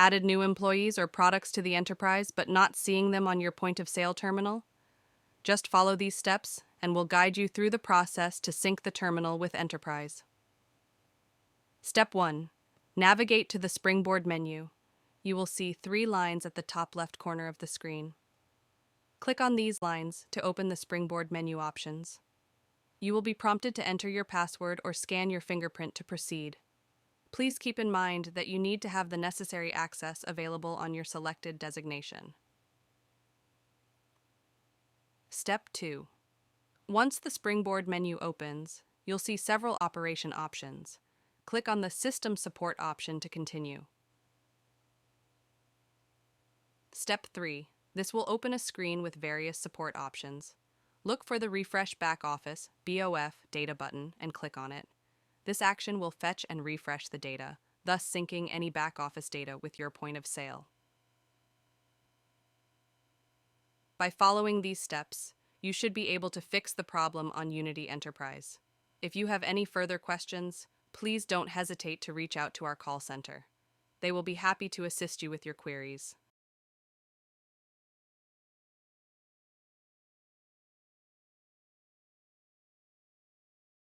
Added new employees or products to the enterprise but not seeing them on your point of sale terminal? Just follow these steps and we'll guide you through the process to sync the terminal with Enterprise. Step 1. Navigate to the Springboard menu. You will see 3 lines at the top left corner of the screen. Click on these lines to open the Springboard menu options. You will be prompted to enter your password or scan your fingerprint to proceed. Please keep in mind that you need to have the necessary access available on your selected designation. Step 2. Once the Springboard menu opens, you'll see several operation options. Click on the System Support option to continue. Step 3. This will open a screen with various support options. Look for the Refresh Back Office (BOF) data button and click on it. This action will fetch and refresh the data, thus syncing any back office data with your point of sale. By following these steps, you should be able to fix the problem on Unity Enterprise. If you have any further questions, please don't hesitate to reach out to our call center. They will be happy to assist you with your queries.